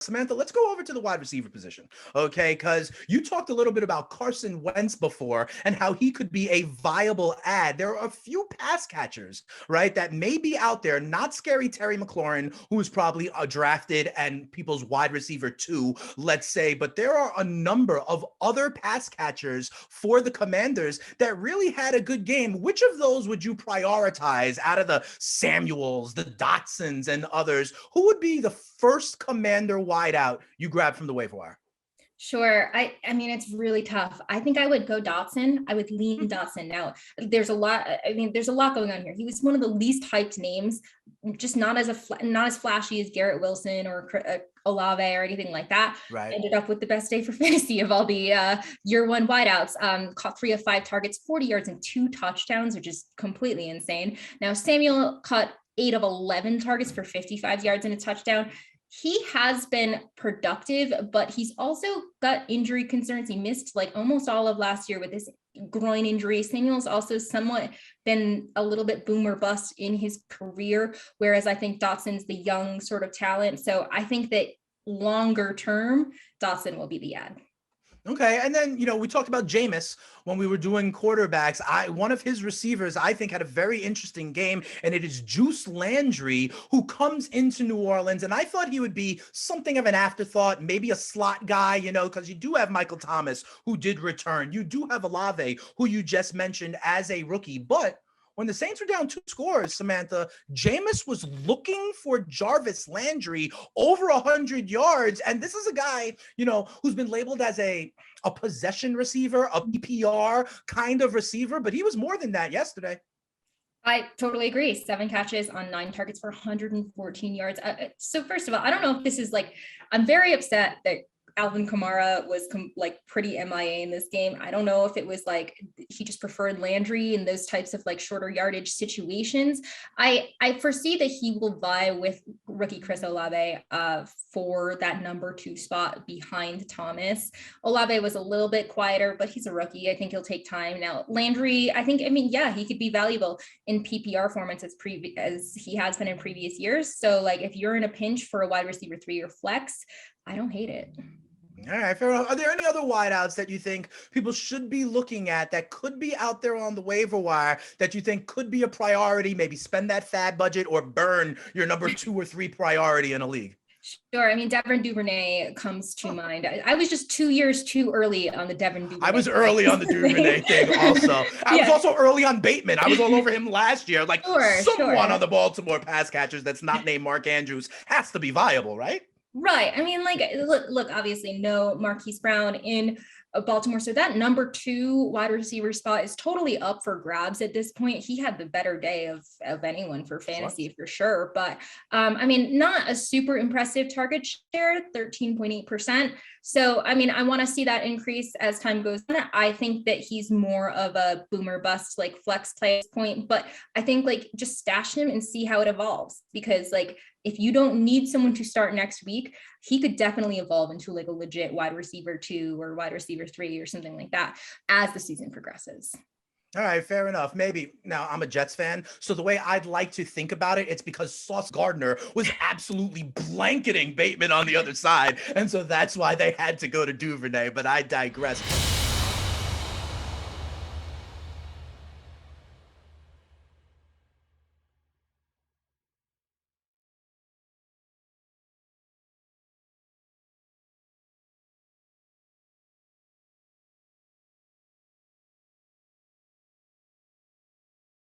Samantha, let's go over to the wide receiver position, okay? Because you talked a little bit about Carson Wentz before and how he could be a viable ad. There are a few pass catchers, right, that may be out there, not scary Terry McLaurin, who is probably drafted and people's wide receiver too, let's say, but there are a number of other pass catchers for the Commanders that really had a good game. Which of those would you prioritize out of the Samuels, the Dotsons, and others? Who would be the first Commander wideout you grab from the waiver wire? Sure. I mean, it's really tough. I think I would go Dotson. I would lean Dotson. Now, there's a lot. I mean, there's a lot going on here. He was one of the least hyped names, just not as flashy as Garrett Wilson or Olave or anything like that. Right. Ended up with the best day for fantasy of all the year one wideouts. Caught 3 of 5 targets, 40 yards and 2 touchdowns, which is completely insane. Now, Samuel caught 8 of 11 targets for 55 yards and a touchdown. He has been productive, but he's also got injury concerns. He missed like almost all of last year with this groin injury. Samuel's also somewhat been a little bit boom or bust in his career, whereas I think Dotson's the young sort of talent. So I think that longer term, Dotson will be the ad. Okay, and then, we talked about Jameis when we were doing quarterbacks. One of his receivers, I think, had a very interesting game, and it is Juice Landry, who comes into New Orleans, and I thought he would be something of an afterthought, maybe a slot guy, because you do have Michael Thomas, who did return. You do have Olave, who you just mentioned as a rookie, but when the Saints were down 2 scores, Samantha, Jameis was looking for Jarvis Landry over 100 yards. And this is a guy, who's been labeled as a possession receiver, a PPR kind of receiver, but he was more than that yesterday. I totally agree. 7 catches on 9 targets for 114 yards. So first of all, I don't know if this is I'm very upset that Alvin Kamara was pretty MIA in this game. I don't know if it was he just preferred Landry in those types of shorter yardage situations. I foresee that he will vie with rookie Chris Olave for that number 2 spot behind Thomas. Olave was a little bit quieter, but he's a rookie. I think he'll take time. Now Landry, he could be valuable in PPR formats as he has been in previous years. So if you're in a pinch for a wide receiver 3 or flex, I don't hate it. All right, fair enough. Are there any other wideouts that you think people should be looking at that could be out there on the waiver wire that you think could be a priority? Maybe spend that fab budget or burn your number 2 or 3 priority in a league. Sure. I mean, Devin Duvernay comes to mind. I was just 2 years too early on the Devin Duvernay. I was early on the Duvernay thing also. I was also early on Bateman. I was all over him last year. Someone on the Baltimore pass catchers that's not named Mark Andrews has to be viable, right? Right. I mean, look, obviously no Marquise Brown in Baltimore. So that number 2 wide receiver spot is totally up for grabs at this point. He had the better day of anyone for fantasy for sure. But not a super impressive target share, 13.8%. So, I want to see that increase as time goes on. I think that he's more of a boomer bust, flex play at this point, but I think just stash him and see how it evolves, because if you don't need someone to start next week, he could definitely evolve into a legit wide receiver 2 or wide receiver 3 or something like that as the season progresses. All right, fair enough. Maybe. Now, I'm a Jets fan, so the way I'd like to think about it, it's because Sauce Gardner was absolutely blanketing Bateman on the other side, and so that's why they had to go to Duvernay, but I digress.